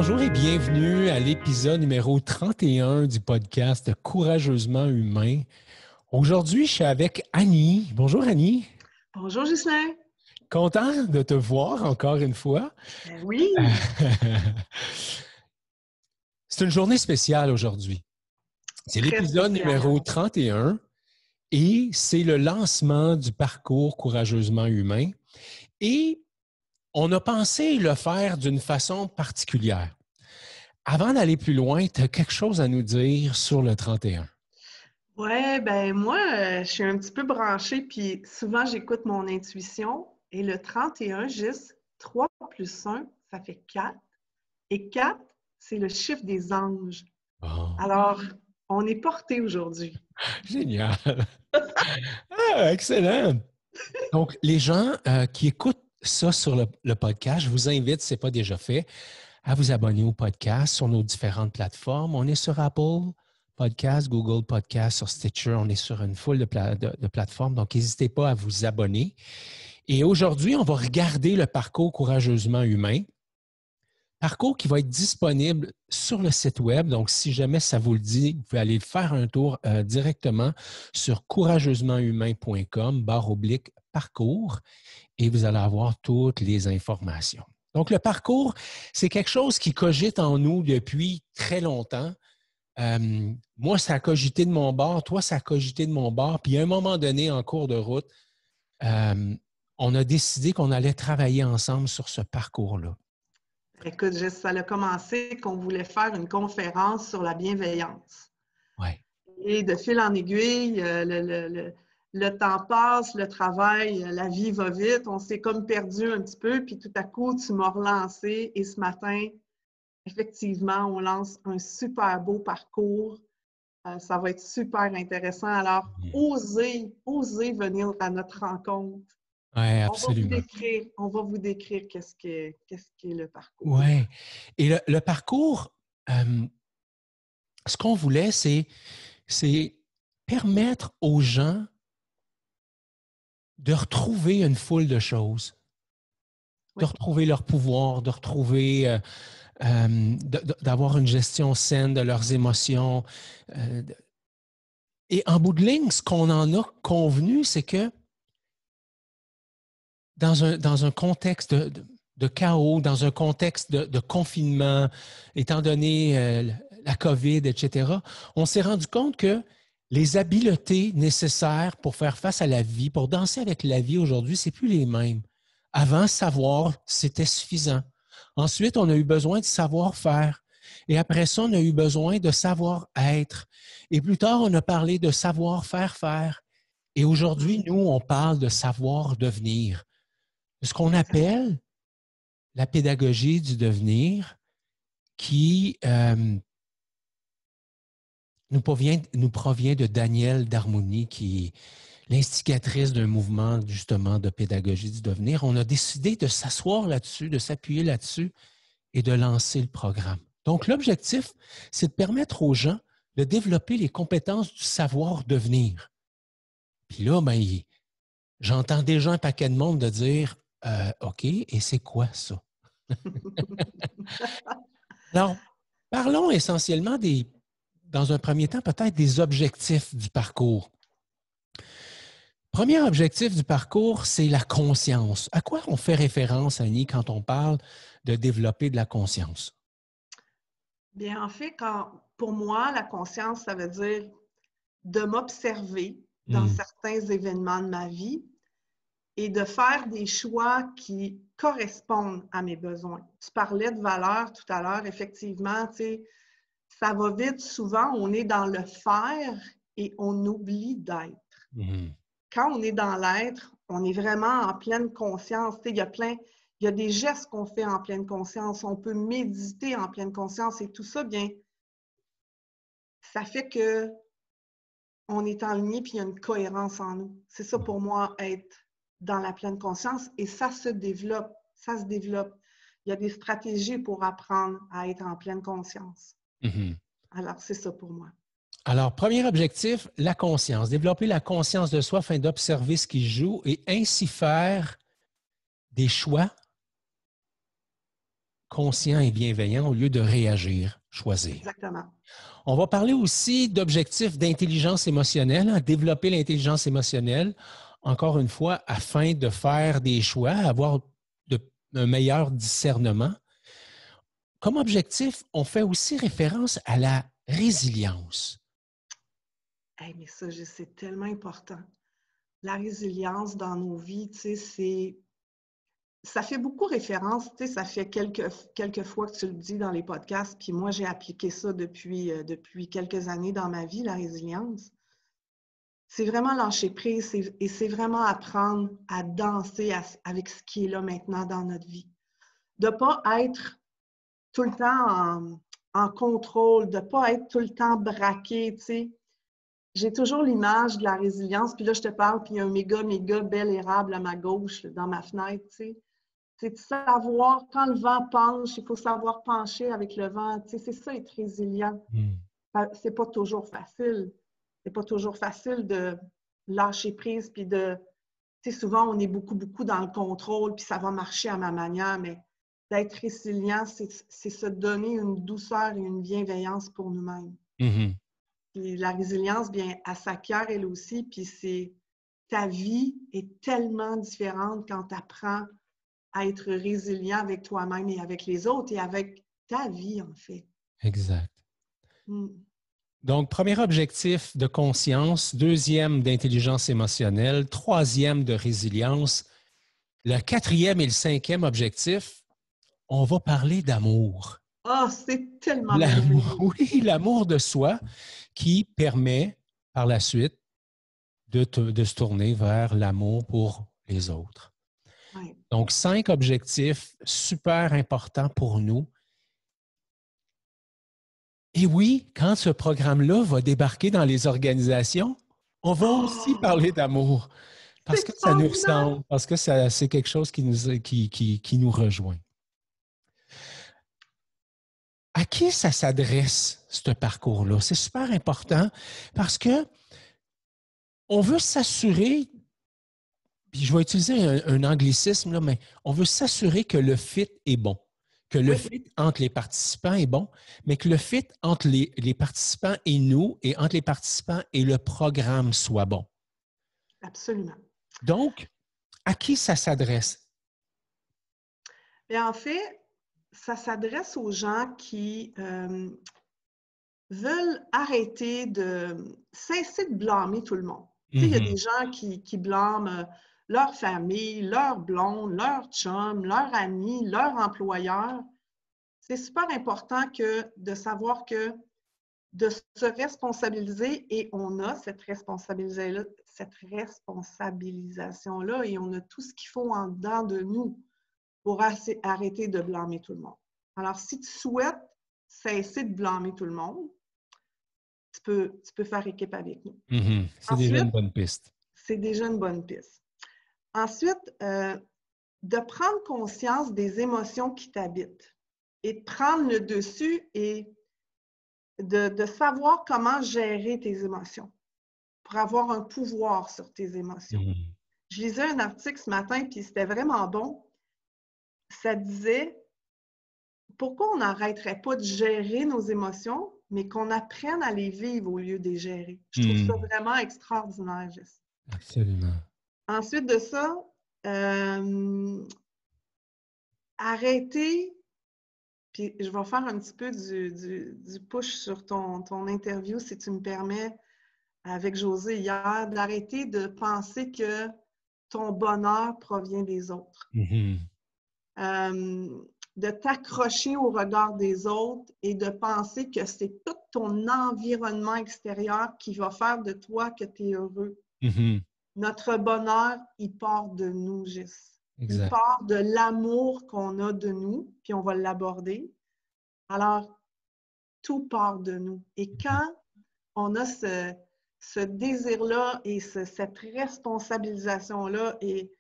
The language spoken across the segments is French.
Bonjour et bienvenue à l'épisode numéro 31 du podcast Courageusement humain. Aujourd'hui, je suis avec Annie. Bonjour Annie. Bonjour Ghislain. Content de te voir encore une fois. Ben oui. C'est une journée spéciale aujourd'hui. C'est Très l'épisode spécial. numéro 31 et c'est le lancement du parcours Courageusement humain. Et on a pensé le faire d'une façon particulière. Avant d'aller plus loin, tu as quelque chose à nous dire sur le 31? Ouais, ben moi, je suis un petit peu branchée, puis souvent j'écoute mon intuition. Et le 31, juste 3 plus 1, ça fait 4. Et 4, c'est le chiffre des anges. Oh. Alors, on est porté aujourd'hui. Génial! Ah, excellent! Donc, les gens qui écoutent ça sur le podcast, je vous invite, si ce n'est pas déjà fait, à vous abonner au podcast sur nos différentes plateformes. On est sur Apple Podcast, Google Podcast, sur Stitcher. On est sur une foule de plateformes. Donc, n'hésitez pas à vous abonner. Et aujourd'hui, on va regarder le parcours Courageusement humain. Parcours qui va être disponible sur le site web. Donc, si jamais ça vous le dit, vous pouvez aller faire un tour directement sur courageusement-humain.com/parcours et vous allez avoir toutes les informations. Donc, le parcours, c'est quelque chose qui cogite en nous depuis très longtemps. Moi, ça a cogité de mon bord, toi, ça a cogité de mon bord. Puis, à un moment donné, en cours de route, on a décidé qu'on allait travailler ensemble sur ce parcours-là. Écoute, ça a commencé qu'on voulait faire une conférence sur la bienveillance. Ouais. Et de fil en aiguille, le temps passe, le travail, la vie va vite. On s'est comme perdu un petit peu, puis tout à coup, tu m'as relancé. Et ce matin, effectivement, on lance un super beau parcours. Ça va être super intéressant. Alors, osez venir à notre rencontre. Oui, absolument. On va vous décrire qu'est-ce qu'est le parcours. Oui. Et le parcours, ce qu'on voulait, c'est permettre aux gens de retrouver une foule de choses, de retrouver leur pouvoir, de retrouver, d'avoir une gestion saine de leurs émotions. Et en bout de ligne, ce qu'on en a convenu, c'est que dans un contexte de chaos, dans un contexte de confinement, étant donné la COVID, etc., on s'est rendu compte que les habiletés nécessaires pour faire face à la vie, pour danser avec la vie aujourd'hui, ce n'est plus les mêmes. Avant, savoir, c'était suffisant. Ensuite, on a eu besoin de savoir-faire. Et après ça, on a eu besoin de savoir-être. Et plus tard, on a parlé de savoir-faire. Et aujourd'hui, nous, on parle de savoir-devenir. Ce qu'on appelle la pédagogie du devenir qui nous provient de Danielle Darmouny, qui est l'instigatrice d'un mouvement justement de pédagogie du devenir. On a décidé de s'asseoir là-dessus, de s'appuyer là-dessus et de lancer le programme. Donc, l'objectif, c'est de permettre aux gens de développer les compétences du savoir-devenir. Puis là, ben, j'entends déjà un paquet de monde de dire OK, et c'est quoi ça? Alors, parlons essentiellement dans un premier temps, peut-être des objectifs du parcours. Premier objectif du parcours, c'est la conscience. À quoi on fait référence, Annie, quand on parle de développer de la conscience? Bien, en fait, pour moi, la conscience, ça veut dire de m'observer dans certains événements de ma vie et de faire des choix qui correspondent à mes besoins. Tu parlais de valeur tout à l'heure, effectivement, tu sais, ça va vite, souvent, on est dans le faire et on oublie d'être. Quand on est dans l'être, on est vraiment en pleine conscience. Tu sais, il y a des gestes qu'on fait en pleine conscience, on peut méditer en pleine conscience et tout ça, bien, ça fait que on est en ligne puis il y a une cohérence en nous. C'est ça pour moi, être dans la pleine conscience et ça se développe. Ça se développe. Il y a des stratégies pour apprendre à être en pleine conscience. Alors, c'est ça pour moi. Alors, premier objectif, la conscience. Développer la conscience de soi afin d'observer ce qui se joue et ainsi faire des choix conscient et bienveillant au lieu de réagir, choisir. Exactement. On va parler aussi d'objectifs d'intelligence émotionnelle, hein, développer l'intelligence émotionnelle, encore une fois, afin de faire des choix, avoir un meilleur discernement. Comme objectif, on fait aussi référence à la résilience. Hey, mais ça, c'est tellement important. La résilience dans nos vies, tu sais, ça fait beaucoup référence, tu sais, ça fait quelques fois que tu le dis dans les podcasts, puis moi, j'ai appliqué ça depuis quelques années dans ma vie, la résilience. C'est vraiment lâcher prise et c'est vraiment apprendre à danser avec ce qui est là maintenant dans notre vie. De ne pas être tout le temps en contrôle, de ne pas être tout le temps braqué, tu sais. J'ai toujours l'image de la résilience, puis là, je te parle, puis il y a un méga bel érable à ma gauche, dans ma fenêtre, tu sais. C'est de savoir, quand le vent penche, il faut savoir pencher avec le vent, tu sais, c'est ça, être résilient. C'est pas toujours facile. C'est pas toujours facile de lâcher prise, puis tu sais, souvent, on est beaucoup dans le contrôle, puis ça va marcher à ma manière, mais d'être résilient, c'est se donner une douceur et une bienveillance pour nous-mêmes. Mm-hmm. Puis la résilience, bien, elle s'acquiert elle aussi, puis ta vie est tellement différente quand tu apprends à être résilient avec toi-même et avec les autres et avec ta vie, en fait. Exact. Mm. Donc, premier objectif de conscience, deuxième d'intelligence émotionnelle, troisième de résilience. Le quatrième et le cinquième objectif, on va parler d'amour. Ah, c'est tellement L'amour, merveilleux. oui, l'amour de soi qui permet par la suite de se tourner vers l'amour pour les autres. Ouais. Donc, 5 objectifs super importants pour nous. Et oui, quand ce programme-là va débarquer dans les organisations, on va aussi Oh, parler d'amour c'est parce que ça nous extraordinaire! ressemble, parce que c'est quelque chose qui nous rejoint. À qui ça s'adresse, ce parcours-là? C'est super important parce que on veut s'assurer, puis je vais utiliser un anglicisme, là, mais on veut s'assurer que le fit est bon, que le Oui, fit entre les participants est bon, mais que le fit entre les participants et nous et entre les participants et le programme soit bon. absolument. Donc, à qui ça s'adresse? Et en fait, ça s'adresse aux gens qui veulent arrêter cesser de blâmer tout le monde. Tu sais, il y a des gens qui blâment leur famille, leur blonde, leur chum, leur ami, leur employeur. C'est super important de savoir que de se responsabiliser et on a cette responsabilisation-là et on a tout ce qu'il faut en dedans de nous pour arrêter de blâmer tout le monde. Alors, si tu souhaites cesser de blâmer tout le monde, tu peux faire équipe avec nous. C'est déjà une Ensuite, bonne piste. c'est déjà une bonne piste. Ensuite, de prendre conscience des émotions qui t'habitent et de prendre le dessus et de savoir comment gérer tes émotions pour avoir un pouvoir sur tes émotions. Je lisais un article ce matin, puis c'était vraiment bon. Ça disait pourquoi on n'arrêterait pas de gérer nos émotions, mais qu'on apprenne à les vivre au lieu de les gérer. Je trouve ça vraiment extraordinaire, Jess. Absolument. Ensuite de ça, arrêter, puis je vais faire un petit peu du push sur ton interview, si tu me permets, avec José hier, d'arrêter de penser que ton bonheur provient des autres. De t'accrocher au regard des autres et de penser que c'est tout ton environnement extérieur qui va faire de toi que tu es heureux. Notre bonheur, il part de nous, Gis. Il part de l'amour qu'on a de nous, puis on va l'aborder. Alors, tout part de nous. Et quand on a ce désir-là et cette responsabilisation-là et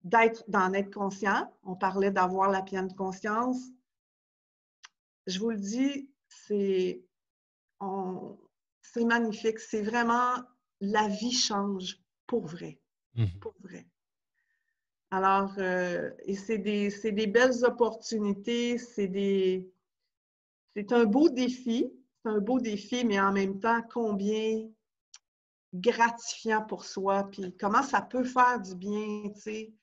d'en être conscient, on parlait d'avoir la pleine conscience, je vous le dis, c'est magnifique. C'est vraiment, la vie change pour vrai. Pour vrai. Alors, et c'est des belles opportunités, c'est un beau défi. C'est un beau défi, mais en même temps, combien gratifiant pour soi, puis comment ça peut faire du bien, tu sais,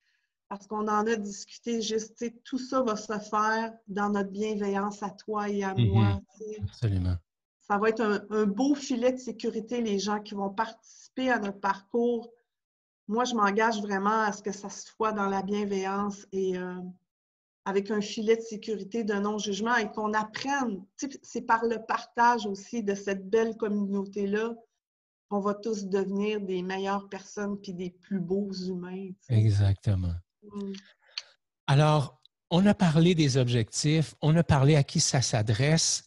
parce qu'on en a discuté, juste, tu sais, tout ça va se faire dans notre bienveillance à toi et à Mhm. moi, tu sais. Absolument. Ça va être un beau filet de sécurité, les gens qui vont participer à notre parcours. Moi, je m'engage vraiment à ce que ça se soit dans la bienveillance et avec un filet de sécurité, de non-jugement et qu'on apprenne. Tu sais, c'est par le partage aussi de cette belle communauté-là qu'on va tous devenir des meilleures personnes puis des plus beaux humains. Tu sais. Exactement. Mm. Alors, on a parlé des objectifs, on a parlé à qui ça s'adresse.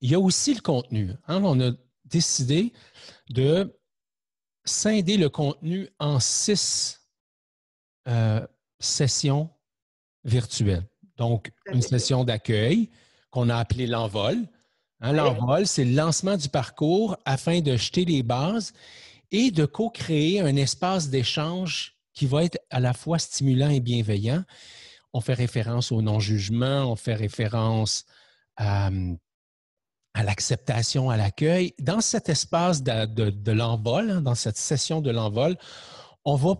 Il y a aussi le contenu. Hein? On a décidé de scinder le contenu en 6 sessions virtuelles. Donc, une session d'accueil qu'on a appelée l'envol. Hein, Ouais. l'envol, c'est le lancement du parcours afin de jeter les bases et de co-créer un espace d'échange qui va être à la fois stimulant et bienveillant. On fait référence au non-jugement, on fait référence à l'acceptation, à l'accueil. Dans cet espace de l'envol, hein, dans cette session de l'envol, on va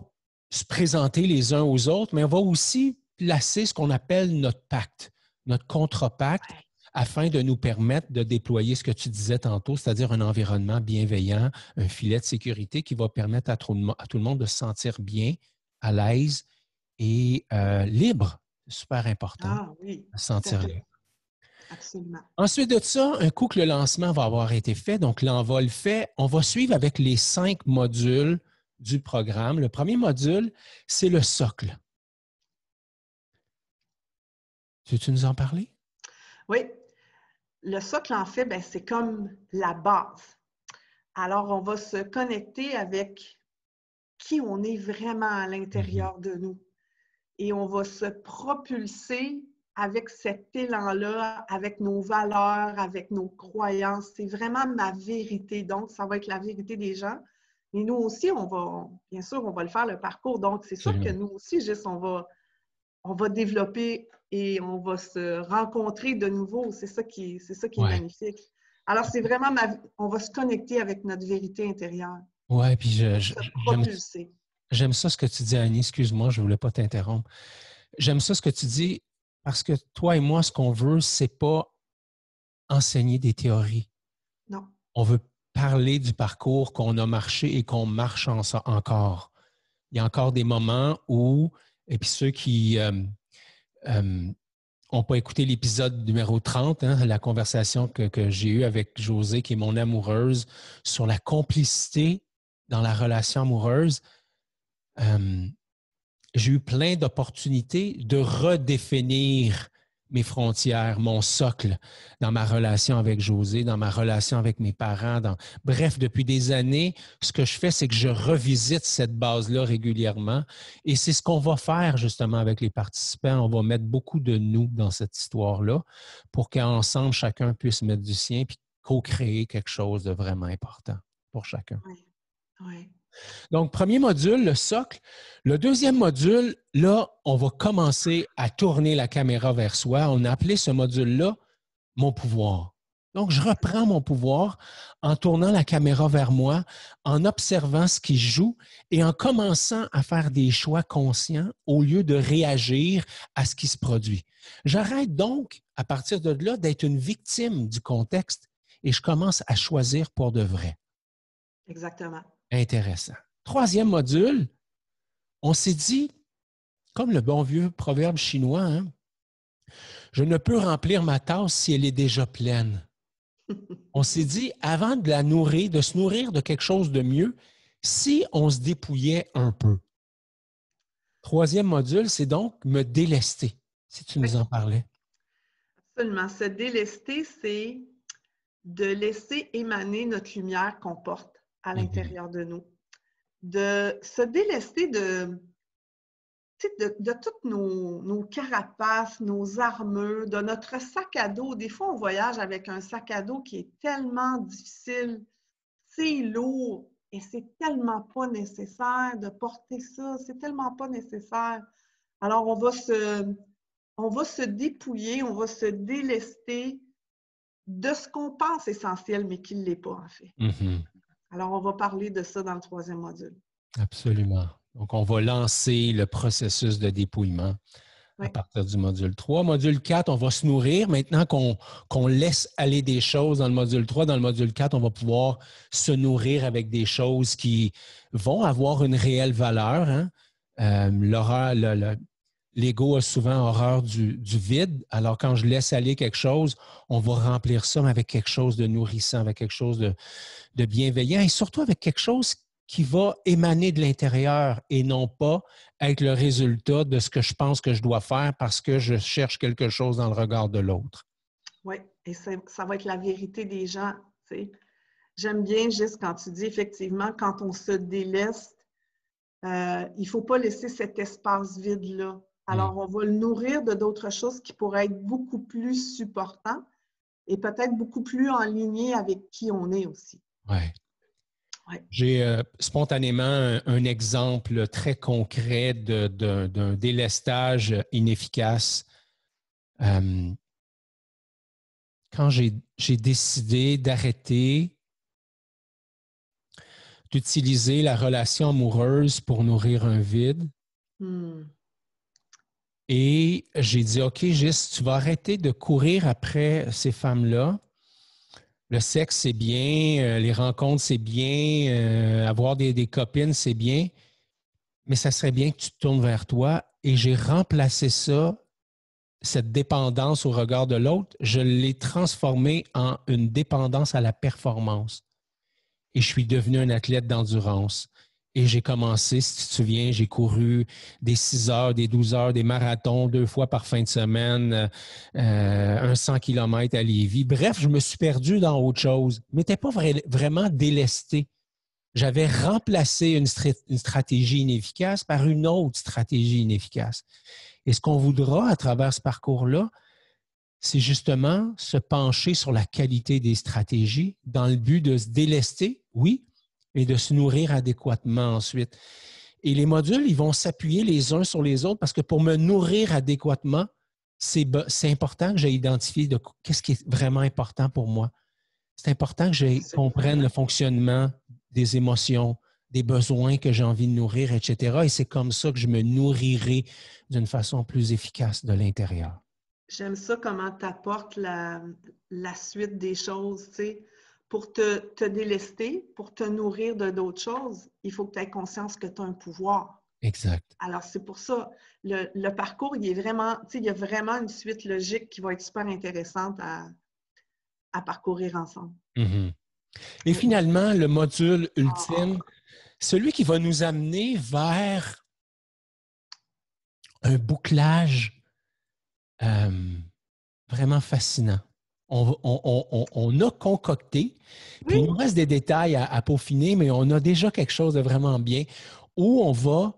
se présenter les uns aux autres, mais on va aussi placer ce qu'on appelle notre pacte, notre contre-pacte, afin de nous permettre de déployer ce que tu disais tantôt, c'est-à-dire un environnement bienveillant, un filet de sécurité qui va permettre à tout le monde de se sentir bien, à l'aise et libre. C'est super important Ah oui, de se tout à sentir fait. libre. Absolument. Ensuite de ça, un coup que le lancement va avoir été fait, donc l'envol fait, on va suivre avec les 5 modules du programme. Le premier module, c'est le socle. Veux-tu nous en parler? Oui, le socle, en fait, ben, c'est comme la base. Alors, on va se connecter avec qui on est vraiment à Mhm. l'intérieur de nous. Et on va se propulser avec cet élan-là, avec nos valeurs, avec nos croyances. C'est vraiment ma vérité. Donc, ça va être la vérité des gens. Mais nous aussi, bien sûr, on va le faire, le parcours. Donc, c'est sûr que Absolument. nous aussi, juste, on va développer et on va se rencontrer de nouveau. C'est ça qui est Ouais. magnifique. Alors, c'est vraiment on va se connecter avec notre vérité intérieure, Ouais, puis se propulser. j'aime ça ce que tu dis, Annie. Excuse-moi, je ne voulais pas t'interrompre. J'aime ça ce que tu dis parce que toi et moi, ce qu'on veut, c'est pas enseigner des théories. Non. On veut parler du parcours qu'on a marché et qu'on marche encore. Il y a encore des moments où, et puis ceux qui n'ont pas écouté l'épisode numéro 30, hein, la conversation que j'ai eue avec Josée, qui est mon amoureuse, sur la complicité dans la relation amoureuse, euh, j'ai eu plein d'opportunités de redéfinir mes frontières, mon socle dans ma relation avec José, dans ma relation avec mes parents. Bref, depuis des années, ce que je fais, c'est que je revisite cette base-là régulièrement. Et c'est ce qu'on va faire justement avec les participants. On va mettre beaucoup de nous dans cette histoire-là pour qu'ensemble, chacun puisse mettre du sien puis co-créer quelque chose de vraiment important pour chacun. Oui. Oui. Donc, premier module, le socle. Le deuxième module, là, on va commencer à tourner la caméra vers soi. On a appelé ce module-là mon pouvoir. Donc, je reprends mon pouvoir en tournant la caméra vers moi, en observant ce qui se joue et en commençant à faire des choix conscients au lieu de réagir à ce qui se produit. J'arrête donc, à partir de là, d'être une victime du contexte et je commence à choisir pour de vrai. Exactement. Intéressant. Troisième module, on s'est dit, comme le bon vieux proverbe chinois, hein, je ne peux remplir ma tasse si elle est déjà pleine. On s'est dit, avant de la nourrir, de se nourrir de quelque chose de mieux, si on se dépouillait un peu. Troisième module, c'est donc me délester, si tu Oui, nous en parlais. absolument. Se délester, c'est de laisser émaner notre lumière qu'on porte à Mhm. l'intérieur de nous. De se délester de toutes nos carapaces, nos armures, de notre sac à dos. Des fois, on voyage avec un sac à dos qui est tellement difficile, c'est lourd. Et c'est tellement pas nécessaire de porter ça, c'est tellement pas nécessaire. Alors, on va se dépouiller, on va se délester de ce qu'on pense essentiel, mais qui ne l'est pas, en fait. Mm-hmm. Alors, on va parler de ça dans le 3e module. Absolument. Donc, on va lancer le processus de dépouillement à partir du module 3. Module 4, on va se nourrir. Maintenant qu'on laisse aller des choses dans le module 3, dans le module 4, on va pouvoir se nourrir avec des choses qui vont avoir une réelle valeur. Hein? L'ego a souvent horreur du vide. Alors, quand je laisse aller quelque chose, on va remplir ça avec quelque chose de nourrissant, avec quelque chose de bienveillant et surtout avec quelque chose qui va émaner de l'intérieur et non pas être le résultat de ce que je pense que je dois faire parce que je cherche quelque chose dans le regard de l'autre. Oui, et ça va être la vérité des gens. Tu sais. J'aime bien juste quand tu dis effectivement, quand on se déleste, il ne faut pas laisser cet espace vide-là. Alors, on va le nourrir de d'autres choses qui pourraient être beaucoup plus supportants et peut-être beaucoup plus en ligne avec qui on est aussi. Oui. Ouais. J'ai spontanément un exemple très concret d'un délestage inefficace. Quand j'ai décidé d'arrêter d'utiliser la relation amoureuse pour nourrir un vide, et j'ai dit, OK, Gis, tu vas arrêter de courir après ces femmes-là. Le sexe, c'est bien, les rencontres, c'est bien, avoir des copines, c'est bien, mais ça serait bien que tu te tournes vers toi. Et j'ai remplacé ça, cette dépendance au regard de l'autre, je l'ai transformée en une dépendance à la performance. Et je suis devenu un athlète d'endurance. Et j'ai commencé, si tu te souviens, j'ai couru des 6 heures, des 12 heures, des marathons 2 fois par fin de semaine, un 100 km à Lévis. Bref, je me suis perdu dans autre chose, mais n'étais pas vraiment délesté. J'avais remplacé une stratégie inefficace par une autre stratégie inefficace. Et ce qu'on voudra à travers ce parcours-là, c'est justement se pencher sur la qualité des stratégies dans le but de se délester, oui, et de se nourrir adéquatement ensuite. Et les modules, ils vont s'appuyer les uns sur les autres parce que pour me nourrir adéquatement, c'est important que j'ai identifié qu'est-ce qui est vraiment important pour moi. C'est important que je comprenne le fonctionnement des émotions, des besoins que j'ai envie de nourrir, etc. Et c'est comme ça que je me nourrirai d'une façon plus efficace de l'intérieur. J'aime ça comment tu apportes la suite des choses, tu sais. Pour te délester, pour te nourrir de d'autres choses, il faut que tu aies conscience que tu as un pouvoir. Exact. Alors, c'est pour ça, le parcours, il est vraiment, tu sais, il y a vraiment une suite logique qui va être super intéressante à parcourir ensemble. Mm-hmm. Et finalement, le module ultime, celui qui va nous amener vers un bouclage vraiment fascinant. On a concocté, puis il nous reste des détails à peaufiner, mais on a déjà quelque chose de vraiment bien où on va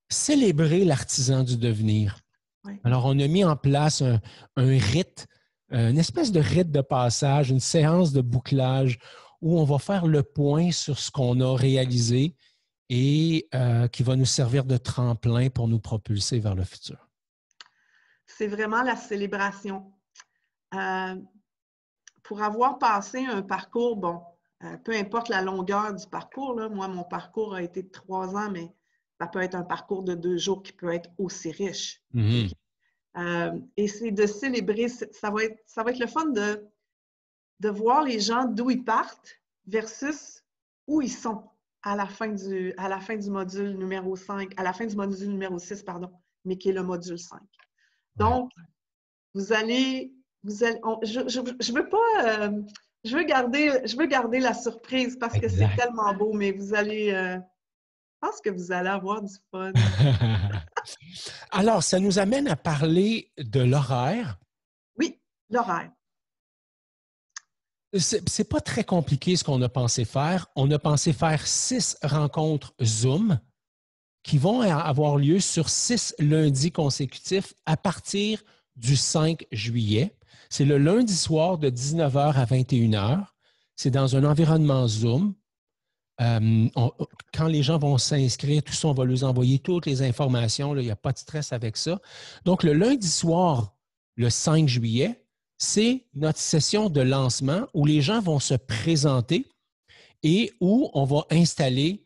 célébrer l'artisan du devenir. Oui. Alors, on a mis en place un rite, une espèce de rite de passage, une séance de bouclage où on va faire le point sur ce qu'on a réalisé et qui va nous servir de tremplin pour nous propulser vers le futur. C'est vraiment la célébration. Pour avoir passé un parcours, bon, peu importe la longueur du parcours, là, moi, mon parcours a été de 3 ans, mais ça peut être un parcours de 2 jours qui peut être aussi riche. Mm-hmm. Et c'est de célébrer, ça va être le fun de voir les gens d'où ils partent versus où ils sont à la fin du module numéro 5, à la fin du module numéro 6, pardon, mais qui est le module 5. Donc, je veux pas, je veux garder la surprise parce que c'est tellement beau, mais vous allez, je pense que vous allez avoir du fun. Alors, ça nous amène à parler de l'horaire. Oui, l'horaire. C'est pas très compliqué ce qu'on a pensé faire. On a pensé faire 6 rencontres Zoom qui vont avoir lieu sur 6 lundis consécutifs à partir du 5 juillet. C'est le lundi soir de 19h à 21h. C'est dans un environnement Zoom. Quand les gens vont s'inscrire, tout ça, on va leur envoyer toutes les informations. Là, il n'y a pas de stress avec ça. Donc, le lundi soir, le 5 juillet, c'est notre session de lancement où les gens vont se présenter et où on va installer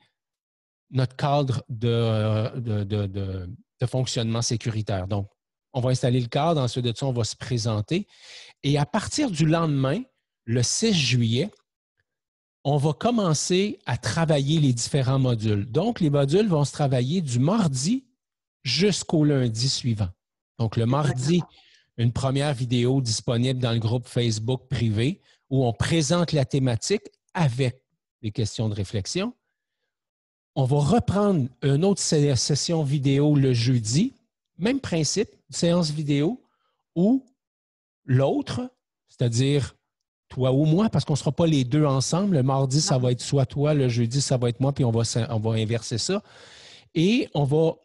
notre cadre de fonctionnement sécuritaire. Donc, on va installer le cadre, ensuite de ça, on va se présenter. Et à partir du lendemain, le 6 juillet, on va commencer à travailler les différents modules. Donc, les modules vont se travailler du mardi jusqu'au lundi suivant. Donc, le mardi, une première vidéo disponible dans le groupe Facebook privé où on présente la thématique avec les questions de réflexion. On va reprendre une autre session vidéo le jeudi, même principe, séance vidéo, ou l'autre, c'est-à-dire toi ou moi, parce qu'on ne sera pas les deux ensemble. Le mardi, ça va être soit toi, le jeudi, ça va être moi, puis on va inverser ça. Et on va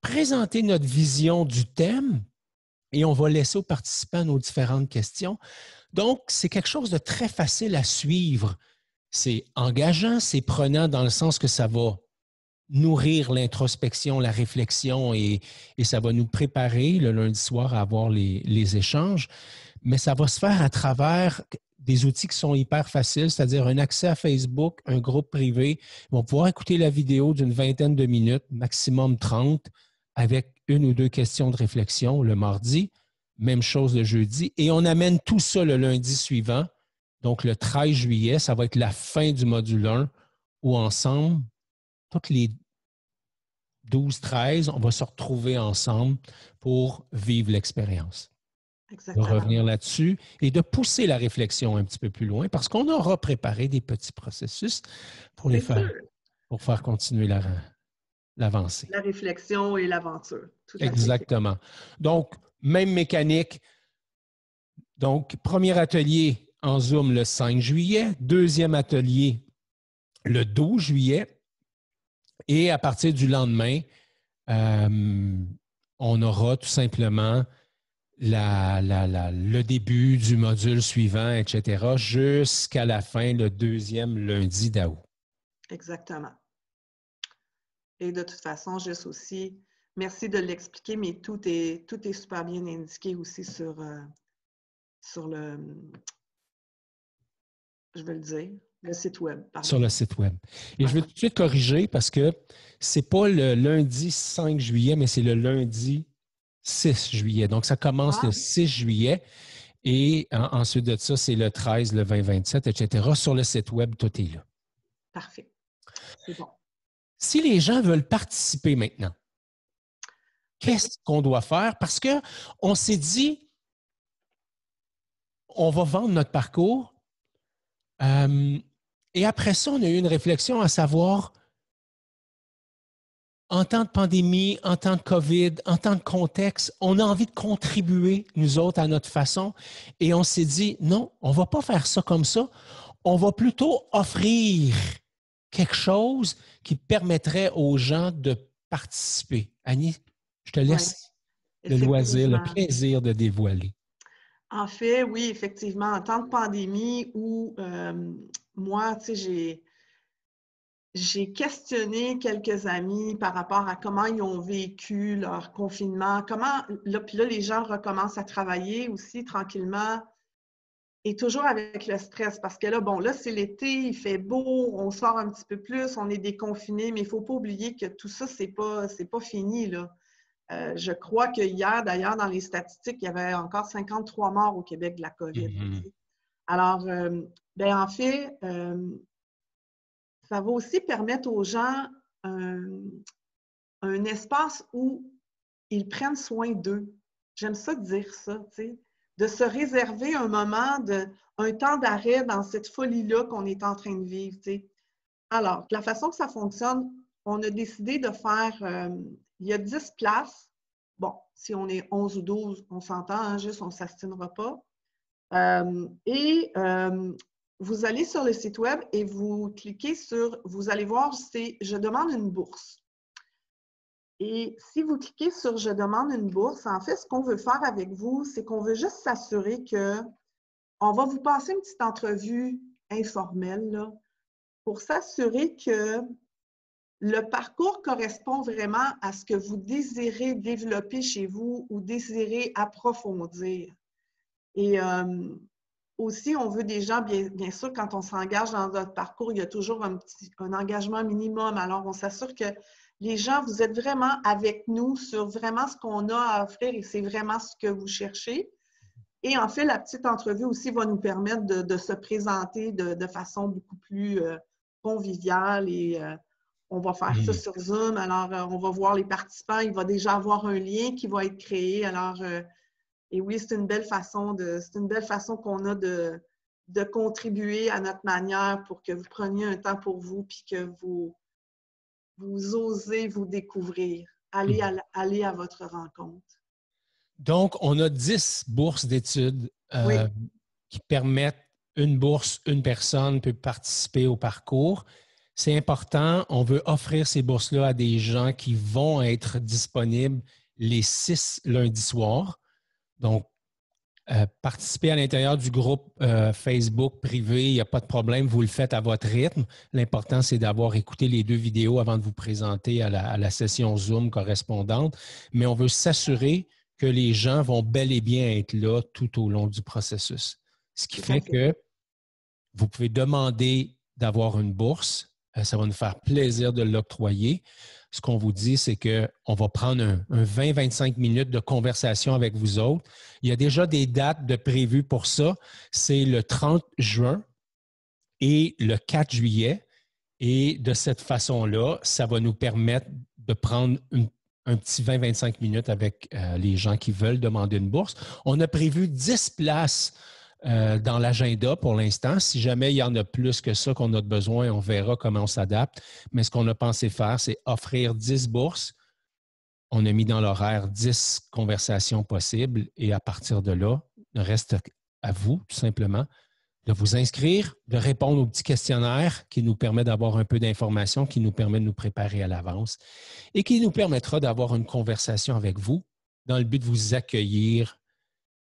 présenter notre vision du thème et on va laisser aux participants nos différentes questions. Donc, c'est quelque chose de très facile à suivre. C'est engageant, c'est prenant dans le sens que ça va nourrir l'introspection, la réflexion et ça va nous préparer le lundi soir à avoir les échanges. Mais ça va se faire à travers des outils qui sont hyper faciles, c'est-à-dire un accès à Facebook, un groupe privé. Ils vont pouvoir écouter la vidéo d'une vingtaine de minutes, maximum 30, avec une ou deux questions de réflexion le mardi. Même chose le jeudi. Et on amène tout ça le lundi suivant. Donc, le 13 juillet, ça va être la fin du module 1 où ensemble, toutes les 12-13, on va se retrouver ensemble pour vivre l'expérience. De revenir là-dessus et de pousser la réflexion un petit peu plus loin parce qu'on aura préparé des petits processus pour faire continuer l'avancée. La réflexion et l'aventure. Exactement. Donc, même mécanique. Donc, premier atelier en Zoom le 5 juillet, deuxième atelier le 12 juillet et à partir du lendemain, on aura tout simplement le début du module suivant, etc., jusqu'à la fin, le deuxième lundi d'août. Exactement. Et de toute façon, juste aussi, merci de l'expliquer, mais tout est super bien indiqué aussi sur le, je vais le dire, le site web. Pardon. Sur le site web. Et je vais tout de suite corriger parce que ce n'est pas le lundi 5 juillet, mais c'est le lundi 6 juillet. Donc, ça commence le 6 juillet et ensuite de ça, c'est le 13, le 20, 27, etc. Sur le site web, tout est là. Parfait. C'est bon. Si les gens veulent participer maintenant, qu'est-ce qu'on doit faire? Parce qu'on s'est dit, on va vendre notre parcours. Et après ça, on a eu une réflexion à savoir, en temps de pandémie, en temps de COVID, en temps de contexte, on a envie de contribuer, nous autres, à notre façon. Et on s'est dit, non, on ne va pas faire ça comme ça. On va plutôt offrir quelque chose qui permettrait aux gens de participer. Annie, je te laisse le loisir, le plaisir de dévoiler. En fait, oui, effectivement, en temps de pandémie où moi, tu sais, j'ai questionné quelques amis par rapport à comment ils ont vécu leur confinement, puis là, les gens recommencent à travailler aussi tranquillement et toujours avec le stress parce que là, bon, là, c'est l'été, il fait beau, on sort un petit peu plus, on est déconfiné, mais il ne faut pas oublier que tout ça, c'est pas fini, là. Je crois que hier, d'ailleurs, dans les statistiques, il y avait encore 53 morts au Québec de la COVID. Mm-hmm. Alors, en fait, ça va aussi permettre aux gens un espace où ils prennent soin d'eux. J'aime ça dire ça, tu sais, de se réserver un moment, un temps d'arrêt dans cette folie-là qu'on est en train de vivre, tu sais. Alors, la façon que ça fonctionne, on a décidé de faire, il y a 10 places. Bon, si on est 11 ou 12, on s'entend, hein, juste on ne s'astinera pas. Vous allez sur le site web et vous cliquez vous allez voir, c'est « Je demande une bourse ». Et si vous cliquez sur « Je demande une bourse », en fait, ce qu'on veut faire avec vous, c'est qu'on veut juste s'assurer qu'on va vous passer une petite entrevue informelle, là, pour s'assurer que le parcours correspond vraiment à ce que vous désirez développer chez vous ou désirez approfondir. Et aussi, on veut des gens, bien sûr, quand on s'engage dans notre parcours, il y a toujours un engagement minimum. Alors, on s'assure que les gens, vous êtes vraiment avec nous sur vraiment ce qu'on a à offrir et c'est vraiment ce que vous cherchez. Et en fait, la petite entrevue aussi va nous permettre de se présenter de façon beaucoup plus conviviale et on va faire ça sur Zoom. Alors, on va voir les participants. Il va déjà avoir un lien qui va être créé. Alors, et oui, c'est une belle façon qu'on a de contribuer à notre manière pour que vous preniez un temps pour vous puis que vous osez vous découvrir. Allez à votre rencontre. Donc, on a 10 bourses d'études Oui. qui permettent une bourse, une personne peut participer au parcours. C'est important, on veut offrir ces bourses-là à des gens qui vont être disponibles les 6 lundis soirs. Donc, participer à l'intérieur du groupe Facebook privé, il n'y a pas de problème, vous le faites à votre rythme. L'important, c'est d'avoir écouté les 2 vidéos avant de vous présenter à la session Zoom correspondante. Mais on veut s'assurer que les gens vont bel et bien être là tout au long du processus. Ce qui fait que vous pouvez demander d'avoir une bourse. Ça va nous faire plaisir de l'octroyer. Ce qu'on vous dit, c'est qu'on va prendre un 20-25 minutes de conversation avec vous autres. Il y a déjà des dates de prévues pour ça. C'est le 30 juin et le 4 juillet. Et de cette façon-là, ça va nous permettre de prendre un petit 20-25 minutes avec les gens qui veulent demander une bourse. On a prévu 10 places dans l'agenda pour l'instant. Si jamais il y en a plus que ça qu'on a besoin, on verra comment on s'adapte. Mais ce qu'on a pensé faire, c'est offrir 10 bourses. On a mis dans l'horaire 10 conversations possibles et à partir de là, il reste à vous, tout simplement, de vous inscrire, de répondre au petit questionnaire qui nous permet d'avoir un peu d'informations, qui nous permet de nous préparer à l'avance et qui nous permettra d'avoir une conversation avec vous dans le but de vous accueillir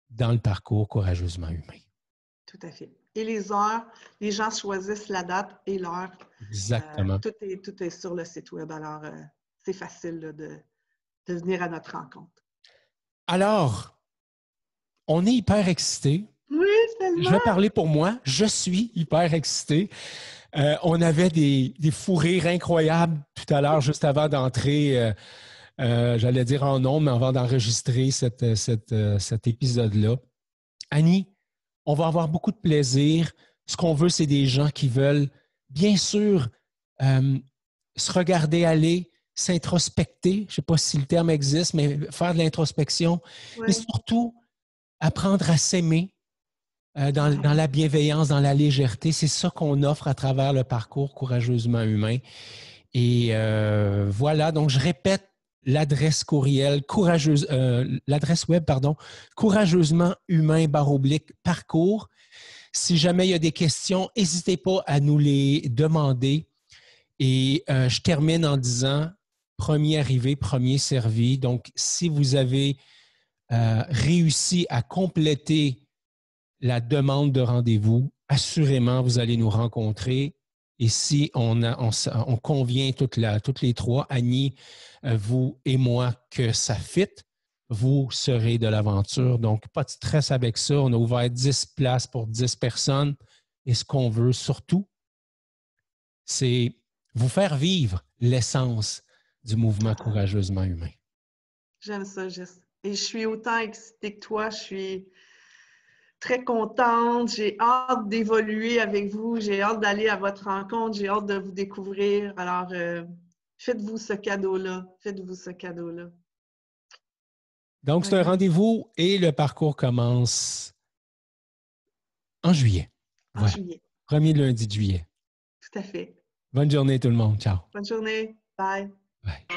dans le parcours Courageusement Humain. Tout à fait. Et les heures, les gens choisissent la date et l'heure. Exactement. Tout est sur le site web. Alors, c'est facile là, de venir à notre rencontre. Alors, on est hyper excités. Oui, tellement. Je vais parler pour moi. Je suis hyper excité. On avait des fous rires incroyables tout à l'heure, juste avant d'entrer, j'allais dire en ondes, mais avant d'enregistrer cet épisode-là. Annie, on va avoir beaucoup de plaisir. Ce qu'on veut, c'est des gens qui veulent, bien sûr, se regarder aller, s'introspecter. Je ne sais pas si le terme existe, mais faire de l'introspection. Oui. Et surtout, apprendre à s'aimer dans la bienveillance, dans la légèreté. C'est ça qu'on offre à travers le parcours Courageusement Humain. Et voilà, donc je répète l'adresse courriel, l'adresse web, courageusementhumain/parcours. Si jamais il y a des questions, n'hésitez pas à nous les demander. Et je termine en disant, premier arrivé, premier servi. Donc, si vous avez réussi à compléter la demande de rendez-vous, assurément, vous allez nous rencontrer. Et si on convient toutes les 3, Annie, vous et moi, que ça fit, vous serez de l'aventure. Donc, pas de stress avec ça. On a ouvert 10 places pour 10 personnes. Et ce qu'on veut surtout, c'est vous faire vivre l'essence du mouvement Courageusement Humain. J'aime ça, Jess. Et je suis autant excitée que toi. Je suis très contente. J'ai hâte d'évoluer avec vous. J'ai hâte d'aller à votre rencontre. J'ai hâte de vous découvrir. Alors, faites-vous ce cadeau-là. Faites-vous ce cadeau-là. Donc, c'est un rendez-vous et le parcours commence en juillet. En juillet. Premier lundi de juillet. Tout à fait. Bonne journée tout le monde. Ciao. Bonne journée. Bye. Bye.